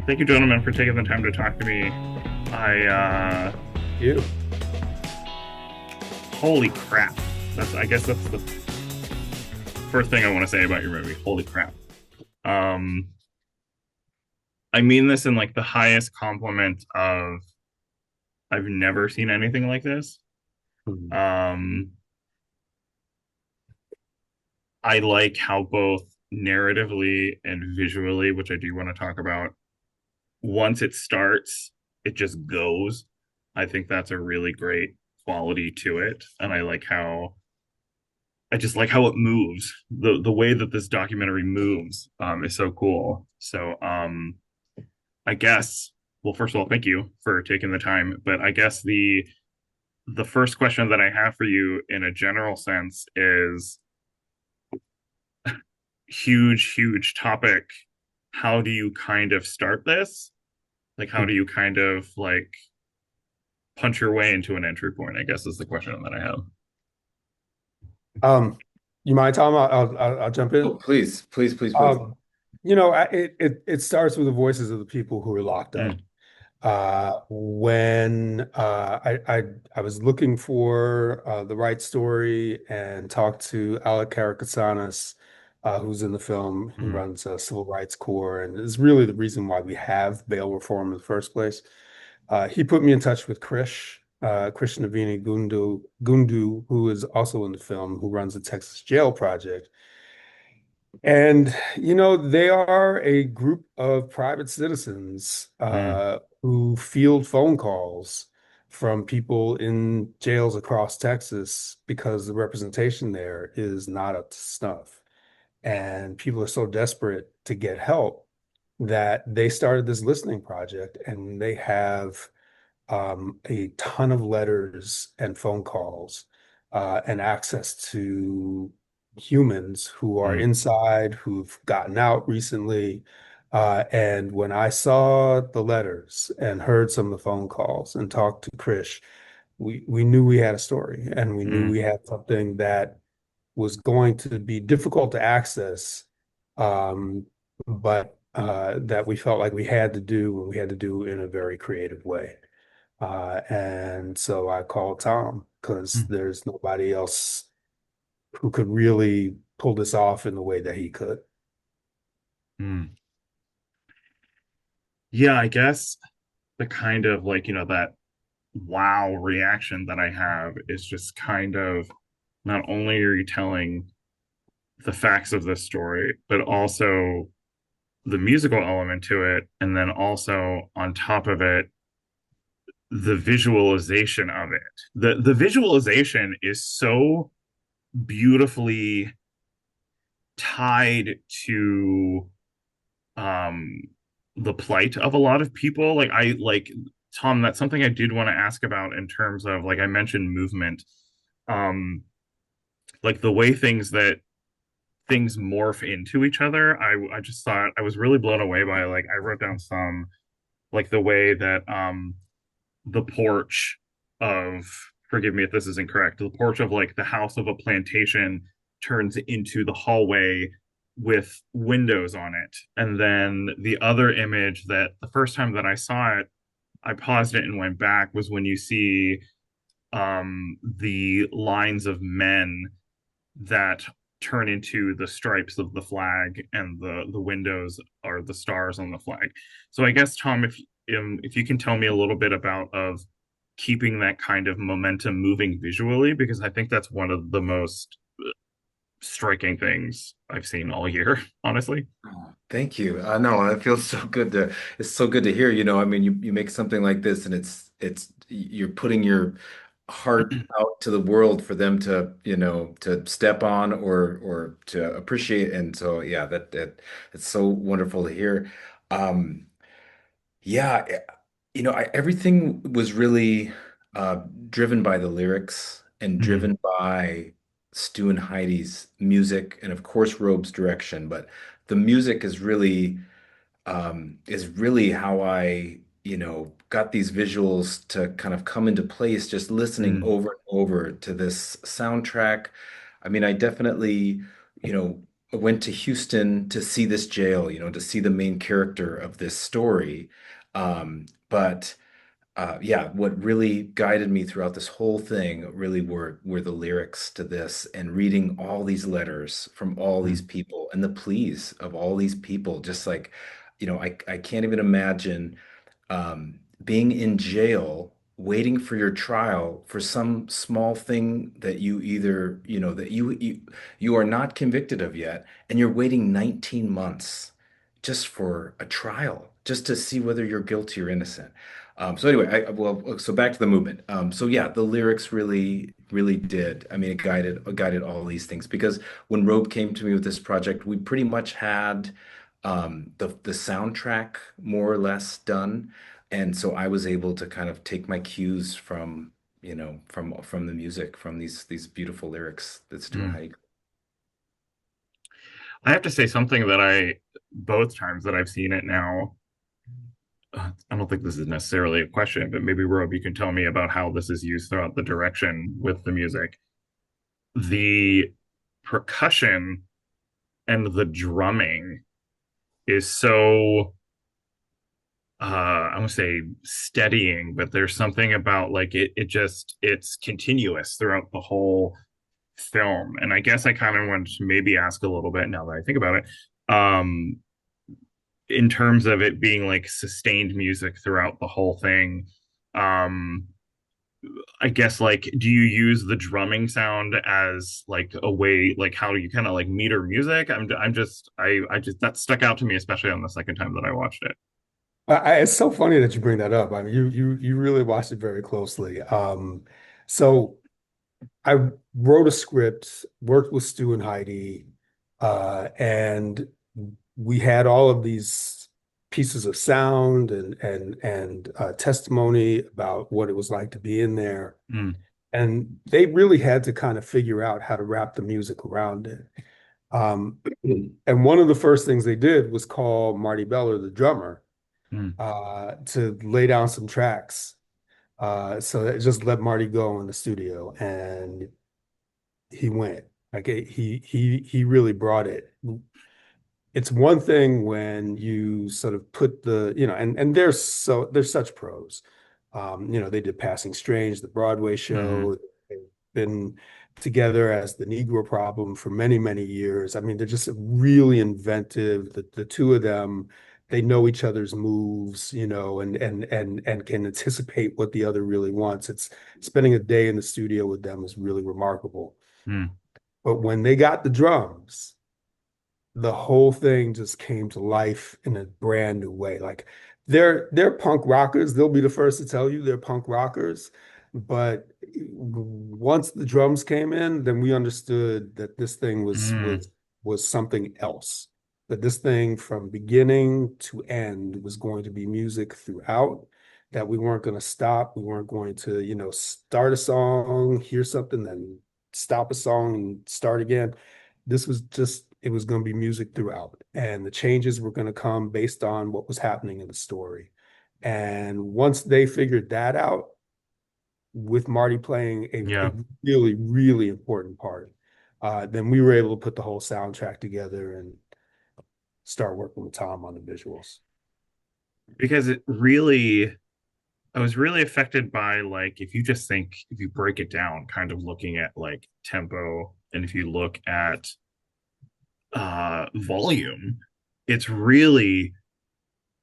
Thank you, gentlemen, for taking the time to talk to me. I You. Holy crap! I guess that's the first thing I want to say about your movie. Holy crap! Um, I mean this in like the highest compliment of I've never seen anything like this. Mhm. Um, I like how both narratively and visually, which I do want to talk about, once it starts, it just goes. I think that's a really great quality to it, and I just like how it moves. The way that this documentary moves is so cool. I guess, well, first of all, thank you for taking the time. But I guess the first question that I have for you in a general sense is huge topic. How do you kind of start this? Like how do you kind of like punch your way into an entry point, I guess is the question that I have. Um, you mind, Tom? I'll jump Oh, in. please. Um, it starts with the voices of the people who are locked up. Mm, When I was looking for the right story and talked to Alec Karakatsanis, who's in the film. He mm, runs a civil rights corps and is really the reason why we have bail reform in the first place. He put me in touch with Krish Navini Gundu, who is also in the film, who runs the Texas Jail Project. And, they are a group of private citizens mm, who field phone calls from people in jails across Texas because the representation there is not up to snuff. And people are so desperate to get help that they started this listening project, and they have a ton of letters and phone calls and access to humans who are mm, inside, who've gotten out recently. And when I saw the letters and heard some of the phone calls and talked to Krish, we knew we had a story, and we knew mm, we had something that was going to be difficult to access, um, but that we felt like we had to do, and we had to do in a very creative way. And so I called Tom because mm, there's nobody else who could really pull this off in the way that he could. mm. Yeah, I guess the kind of like, that wow reaction that I have is just kind of not only are you telling the facts of this story, but also the musical element to it. And then also on top of it, the visualization of it. The visualization is so beautifully tied to um the plight of a lot of people. Like I like Tom, that's something I did want to ask about in terms of like I mentioned movement. Um like the way things morph into each other. I just thought I was really blown away by like I wrote down some like the way that the porch of forgive me if this is incorrect, the porch of like the house of a plantation turns into the hallway with windows on it. And then the other image that the first time that I saw it, I paused it and went back was when you see the lines of men that turn into the stripes of the flag and the windows are the stars on the flag. So I guess Tom, if you can tell me a little bit about of keeping that kind of momentum moving visually, because I think that's one of the most striking things I've seen all year, honestly. Oh, thank you. No, it feels so good to it's so good to hear, I mean, you make something like this and it's you're putting your heart out to the world for them to, to step on or to appreciate. And so yeah, that it's so wonderful to hear. Um Yeah, everything was really driven by the lyrics and Mm, driven by Stu and Heidi's music, and of course Robe's direction. But the music is really how I, got these visuals to kind of come into place just listening mm, over and over to this soundtrack. I mean, I definitely, you know, went to Houston to see this jail, to see the main character of this story. But yeah, what really guided me throughout this whole thing really were the lyrics to this and reading all these letters from all these Mm, people and the pleas of all these people. Just like, I can't even imagine being in jail, waiting for your trial for some small thing that you either, that you are not convicted of yet, and you're waiting 19 months just for a trial, just to see whether you're guilty or innocent. So anyway, well, so back to the movement. So yeah, the lyrics really, really did. I mean, it guided all these things because when Robe came to me with this project, we pretty much had the soundtrack more or less done, and so I was able to kind of take my cues from from the music, from these beautiful lyrics that's doing mm. hike. I have to say something that I both times that I've seen it now. I don't think this is necessarily a question, but maybe Rob, you can tell me about how this is used throughout the direction with the music. The percussion and the drumming is so I want to say steadying, but there's something about like it's continuous throughout the whole film. And I guess I kind of want to maybe ask a little bit now that I think about it. Um, in terms of it being like sustained music throughout the whole thing. Um, I guess like do you use the drumming sound as like a way like how do you kind of like meter music? I just that stuck out to me especially on the second time that I watched it. It's so funny that you bring that up. I mean, you really watched it very closely. So I wrote a script, worked with Stu and Heidi, and we had all of these pieces of sound and testimony about what it was like to be in there. Mm, And they really had to kind of figure out how to wrap the music around it. Um, and one of the first things they did was call Marty Beller, the drummer, mm, to lay down some tracks. So that just let Marty go in the studio, and he went. Like he really brought it. It's one thing when you sort of put and they're such pros. They did Passing Strange, the Broadway mm, show. They've been together as the Negro Problem for many, many years. I mean, they're just really inventive. The two of them, they know each other's moves, and can anticipate what the other really wants. It's spending a day in the studio with them is really remarkable. mm, But when they got the drums, the whole thing just came to life in a brand new way. Like they're punk rockers. They'll be the first to tell you they're punk rockers. But once the drums came in, then we understood that this thing mm, was something else. That this thing from beginning to end was going to be music throughout. That we weren't going to stop. We weren't going to, start a song, hear something, then stop a song and start again. This was just it was going to be music throughout, and the changes were going to come based on what was happening in the story. And once they figured that out, with Marty playing a yeah. really, really important part, then we were able to put the whole soundtrack together and start working with Tom on the visuals. Because it really I was really affected by like if you break it down, kind of looking at like tempo and if you look at volume, it's really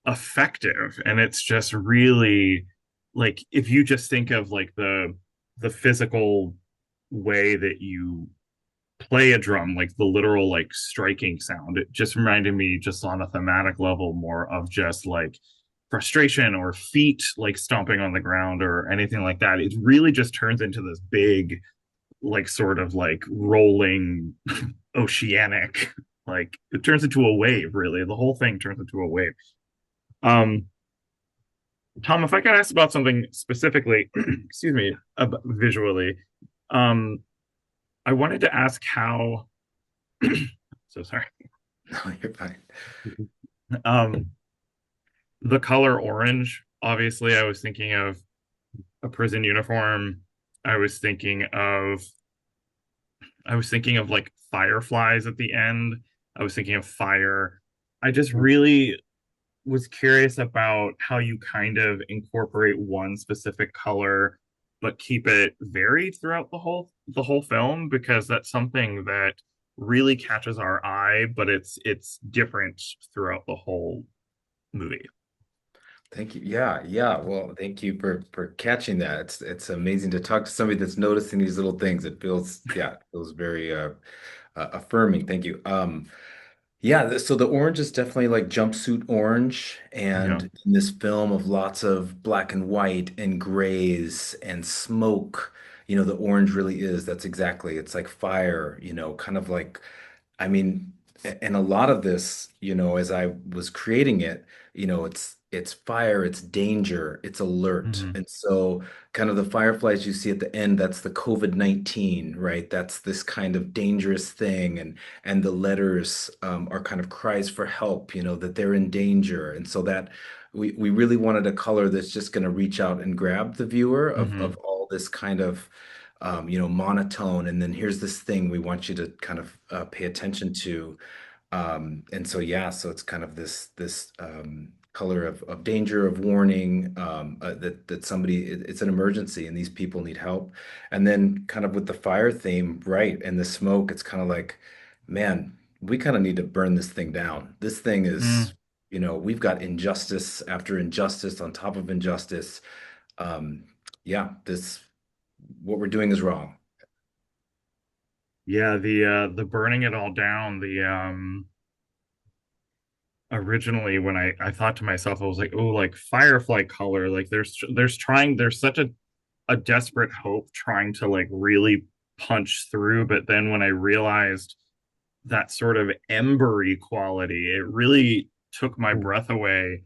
effective and it's just really like if you just think of like the physical way that you play a drum, like the literal like striking sound, it just reminded me just on a thematic level more of just like frustration or feet like stomping on the ground or anything like that. It really just turns into this big like sort of like rolling oceanic like it turns into a wave really the whole thing turns into a wave. um Tom, if I could ask about something specifically excuse me visually. um I wanted to ask how so sorry. No, you're fine. um the color orange, obviously I was thinking of a prison uniform. I was thinking of like fireflies at the end. I was thinking of fire. I just really was curious about how you kind of incorporate one specific color but keep it varied throughout the whole film, because that's something that really catches our eye, but it's different throughout the whole movie. Thank you. Yeah, yeah. Well, thank you for catching that. It's amazing to talk to somebody that's noticing these little things. It feels, yeah, it feels very affirming. Thank you. Yeah, so the orange is definitely like jumpsuit orange, Yeah. and in this film of lots of black and white and grays and smoke, the orange really is. That's exactly. It's like fire, kind of like I mean, and a lot of this, as I was creating it, it's fire, it's danger, it's alert. Hmm. And so kind of the fireflies you see at the end, that's the COVID-19, right? That's this kind of dangerous thing. And the letters are kind of cries for help, that they're in danger. And so that we really wanted a color that's just going to reach out and grab the viewer of Hmm. all this kind of monotone. And then here's this thing we want you to kind of pay attention to. And so, yeah, so it's kind of this color of danger, of warning, that it's an emergency and these people need help. And then kind of with the fire theme, right, and the smoke, it's kind of like, man, we kind of need to burn this thing down. This thing is, Mm. we've got injustice after injustice on top of injustice. Um, yeah, this what we're doing is wrong. Yeah, the burning it all down, the originally when I thought to myself, I was like, oh, like firefly color, like there's such a desperate hope trying to like really punch through, but then when I realized that sort of embery quality, it really took my breath away.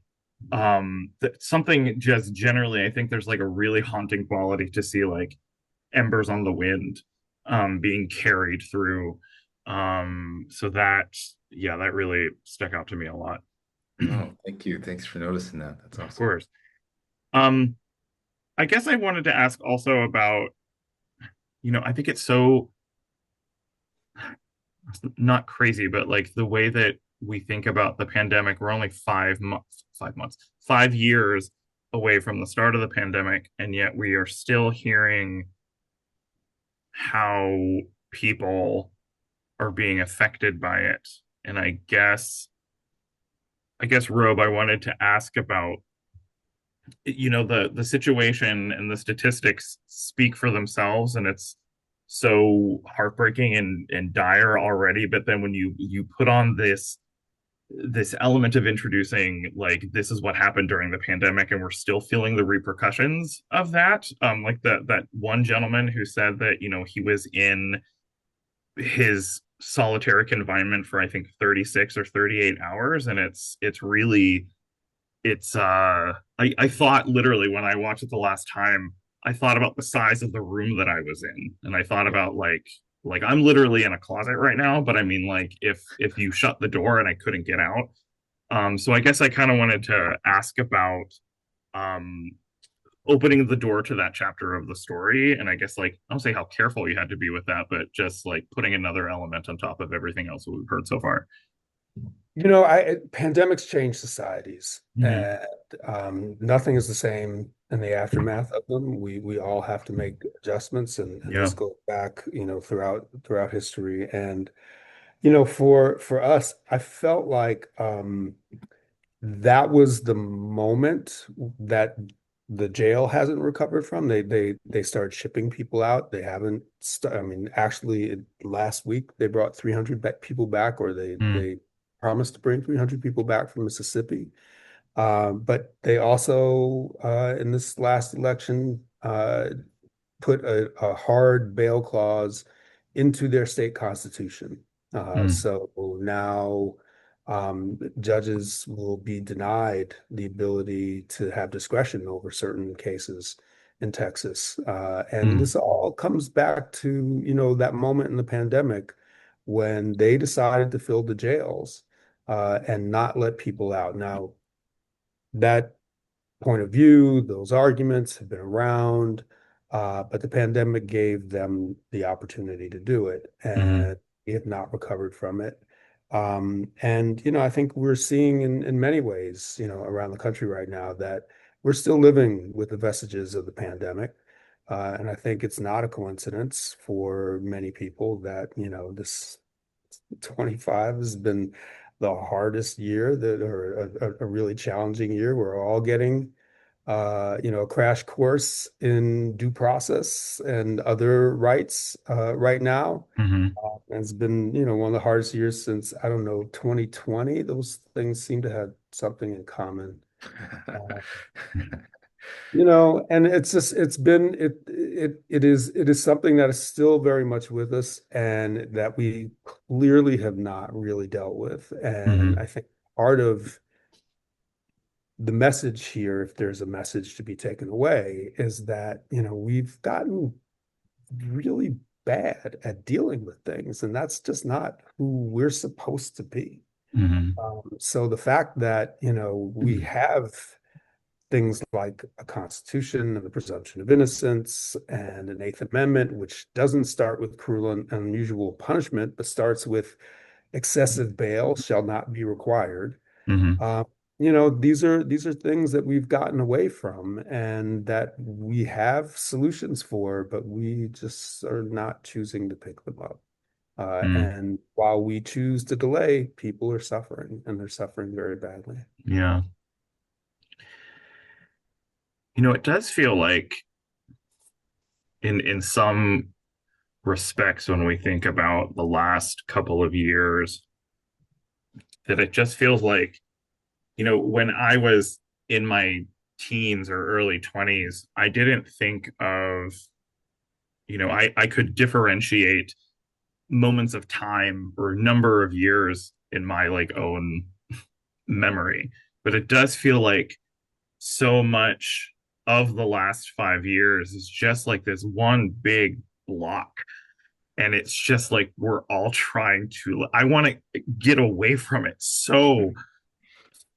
Something just generally, I think there's like a really haunting quality to see like embers on the wind being carried through. So that, yeah, that really stuck out to me a lot. Oh, thank you. Thanks for noticing that. That's Of awesome. course. Um, I guess I wanted to ask also about, I think it's so not crazy, but like the way that we think about the pandemic, we're only 5 months, 5 years away from the start of the pandemic, and yet we are still hearing how people are being affected by it. And I guess, Robe, I wanted to ask about, the situation and the statistics speak for themselves, and it's so heartbreaking and dire already. But then when you put on this element of introducing like this is what happened during the pandemic and we're still feeling the repercussions of that, like that one gentleman who said that he was in his solitary confinement for I think 36 or 38 hours, and it's really it's I thought literally when I watched it the last time, I thought about the size of the room that I was in, and I thought Yeah. about like I'm literally in a closet right now, but I mean like if you shut the door and I couldn't get out. So I guess I kind of wanted to ask about um opening the door to that chapter of the story, and I guess like I don't say how careful you had to be with that, but just like putting another element on top of everything else that we've heard so far. Pandemics change societies, Hmm. and nothing is the same in the aftermath of them. We all have to make adjustments, and Yeah. this goes back, throughout history. And for us, I felt like that was the moment that the jail hasn't recovered from. They started shipping people out. They haven't. I mean, actually, last week they brought 300 people back, or they Mm. they promised to bring 300 people back from Mississippi. But they also, in this last election, put a hard bail clause into their state constitution. Mm. So now judges will be denied the ability to have discretion over certain cases in Texas. And Mm. this all comes back to, that moment in the pandemic when they decided to fill the jails and not let people out. Now, that point of view, those arguments have been around, but the pandemic gave them the opportunity to do it, Mm. and we have not recovered from it. And, I think we're seeing in many ways, around the country right now that we're still living with the vestiges of the pandemic. And I think it's not a coincidence for many people that, this 25 has been the hardest year or a really challenging year. We're all getting, a crash course in due process and other rights right now. Hmm. And it's been, one of the hardest years since, I don't know, 2020. Those things seem to have something in common. Uh, and it's just it is something that is still very much with us and that we clearly have not really dealt with. And Hmm. I think part of the message here, if there's a message to be taken away, is that, we've gotten really bad at dealing with things, and that's just not who we're supposed to be. Hmm. So the fact that, we have things like a constitution and the presumption of innocence and an Eighth Amendment, which doesn't start with cruel and unusual punishment, but starts with excessive bail shall not be required. Hmm. Uh, these are things that we've gotten away from and that we have solutions for, but we just are not choosing to pick them up. Mm. And while we choose to delay, people are suffering, and they're suffering very badly. Yeah. It does feel like in some respects when we think about the last couple of years that it just feels like, when I was in my teens or early 20s, I didn't think of, I could differentiate moments of time or number of years in my like own memory. But it does feel like so much of the last 5 years is just like this one big block. And it's just like we're all trying to, I want to get away from it so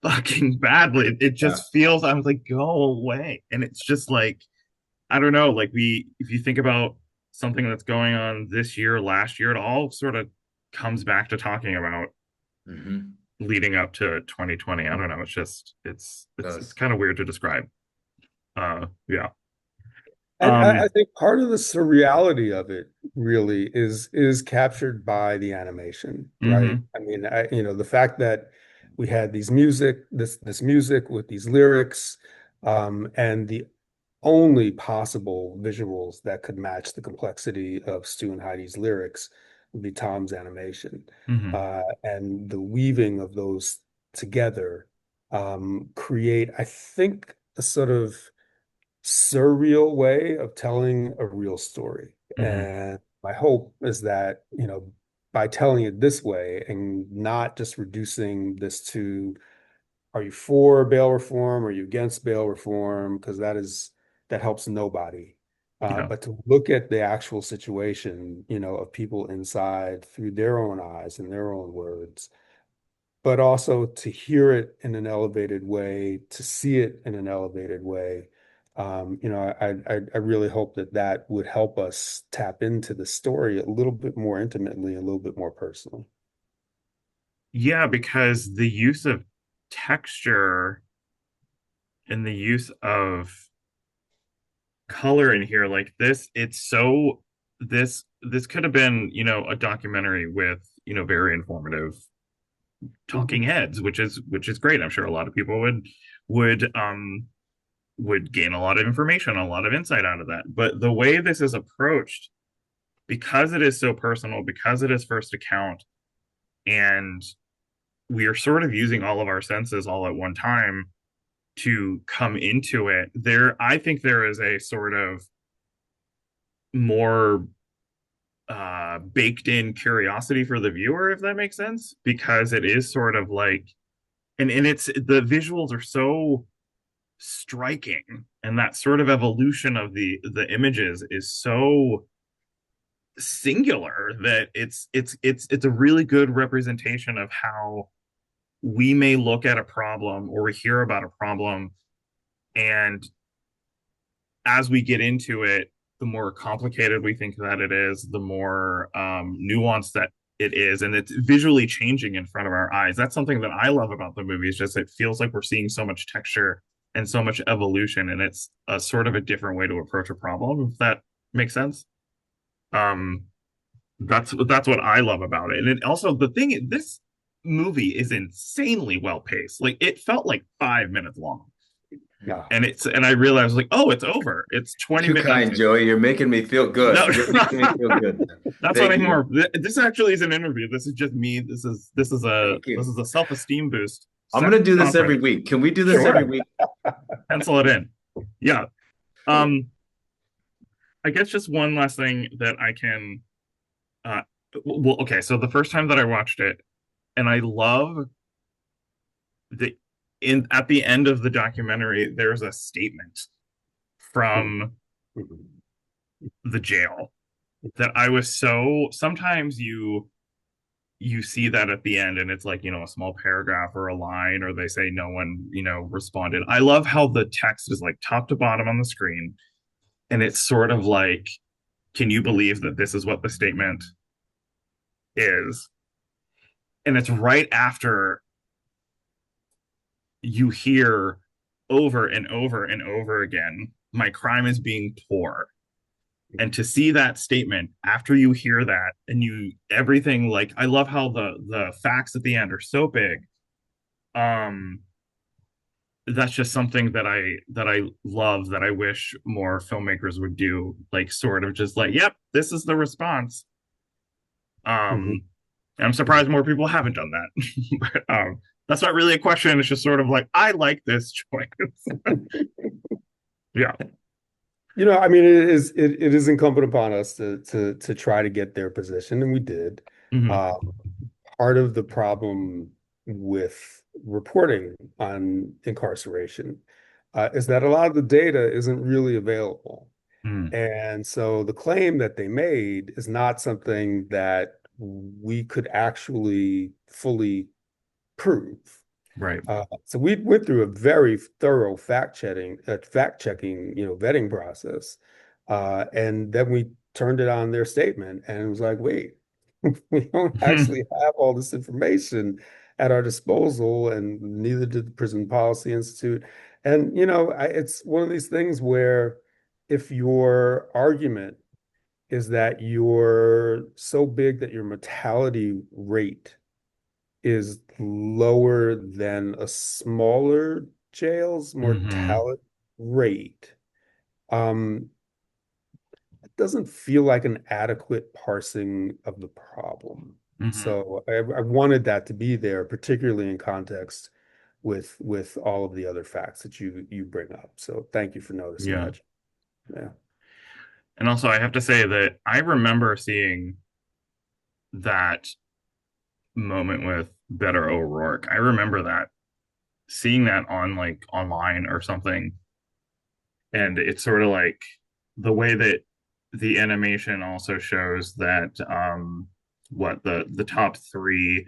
fucking badly. It Yeah. just feels, I was like, go away. And it's just like, I don't know, like if you think about something that's going on this year, last year, it all sort of comes back to talking about Hmm. leading up to 2020. I don't know. It's just, it's Does. kind of weird to describe. Yeah. And I Um, think part of the surreality of it really is captured by the animation, right? mhm, I mean, the fact that we had this music with these lyrics, and the only possible visuals that could match the complexity of Stu and Heidi's lyrics would be Tom's animation. mhm, And the weaving of those together create, I think, a sort of surreal way of telling a real story. mhm, And my hope is that, by telling it this way and not just reducing this to, are you for bail reform? Are you against bail reform? Because that helps nobody. yeah. But to look at the actual situation, of people inside through their own eyes and their own words, but also to hear it in an elevated way, to see it in an elevated way. I really hope that that would help us tap into the story a little bit more intimately, a little bit more personally. Yeah, because the use of texture and the use of color in here like this, it's so this could have been, a documentary with, very informative talking Mhm. heads, which is great. I'm sure a lot of people would would gain a lot of information, a lot of insight out of that. But the way this is approached, because it is so personal, because it is first account, and we are sort of using all of our senses all at one time to come into it, I think there is a sort of more baked in curiosity for the viewer, if that makes sense, because it is sort of like, and it's the visuals are so striking, and that sort of evolution of the images is so singular that it's a really good representation of how we may look at a problem or we hear about a problem, and as we get into it, the more complicated we think that it is, the more nuanced that it is, and it's visually changing in front of our eyes. That's something that I love about the movie. Is just it feels like we're seeing so much texture and so much evolution, and it's a sort of a different way to approach a problem. If that makes sense. Um, that's what I love about it. And it also the thing this movie is insanely well paced. Like it felt like 5 minutes long. Yeah. And I realized like, oh, it's over. It's 20 Too kind, minutes. Joey. You're making me feel good. No, You're making me feel good. that's what Thank I'm you. more. This actually is an interview. This is just me. Thank This you. is a self-esteem boost. I'm Set gonna do this every conference. week. Can we do this every Sure. week? Pencil it in. Yeah. Um, I guess just one last thing that I can uh well, okay, so the first time that I watched it, and I love the in at the end of the documentary, there's a statement from the jail that I was so sometimes you see that at the end and it's like, a small paragraph or a line or they say no one, responded. I love how the text is like top to bottom on the screen and it's sort of like, can you believe that this is what the statement is? And it's right after you hear over and over and over again, my crime is being poor. And to see that statement after you hear that and you everything, like I love how the facts at the end are so big. Um that's just something that I love, that I wish more filmmakers would do, like sort of just like, yep, this is the response. Mhm. I'm surprised more people haven't done that. But, that's not really a question. It's just sort of like, I like this choice. Yeah. I mean, it is incumbent upon us to try to get their position, and we did. Mhm. Um, Part of the problem with reporting on incarceration is that a lot of the data isn't really available. Mhm. And so the claim that they made is not something that we could actually fully prove. Right. So we went through a very thorough fact checking, vetting process, and then we turned it on their statement, and it was like, wait, we don't actually have all this information at our disposal, and neither did the Prison Policy Institute. And it's one of these things where if your argument is that you're so big that your mortality rate is lower than a smaller jail's Hmm. mortality rate. Um, it doesn't feel like an adequate parsing of the problem. Hmm. So I wanted that to be there, particularly in context with all of the other facts that you bring up. So thank you for noticing Yeah. that. Yeah. And also, I have to say that I remember seeing that moment with Better O'Rourke. I remember that, seeing that on like online or something. And it's sort of like the way that the animation also shows that what the top three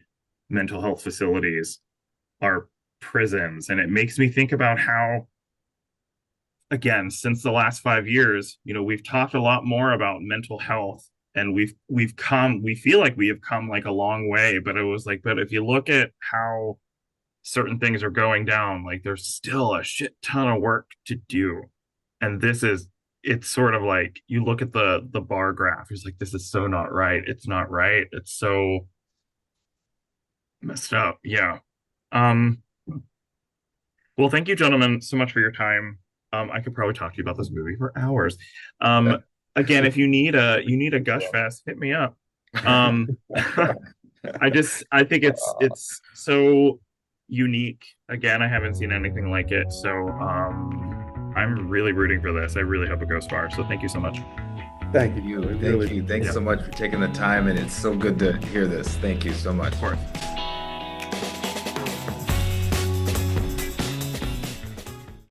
mental health facilities are prisons. And it makes me think about how, again, since the last 5 years, we've talked a lot more about mental health, and we feel like we have come like a long way. But it was like, but if you look at how certain things are going down, like there's still a shit ton of work to do. And it's sort of like you look at the bar graph, it's like, this is so not right. It's not right. It's so messed up. Yeah. Um, Well, thank you, gentlemen, so much for your time. I could probably talk to you about this movie for hours. Um, Again, if you need a gush fest, hit me up. Um, I think it's so unique. Again, I haven't seen anything like it, so I'm really rooting for this. I really hope it goes far. So thank you so much. Thank you. You, It thank really, you. Thanks Yeah, so much for taking the time, and it's so good to hear this. Thank you so much. of course.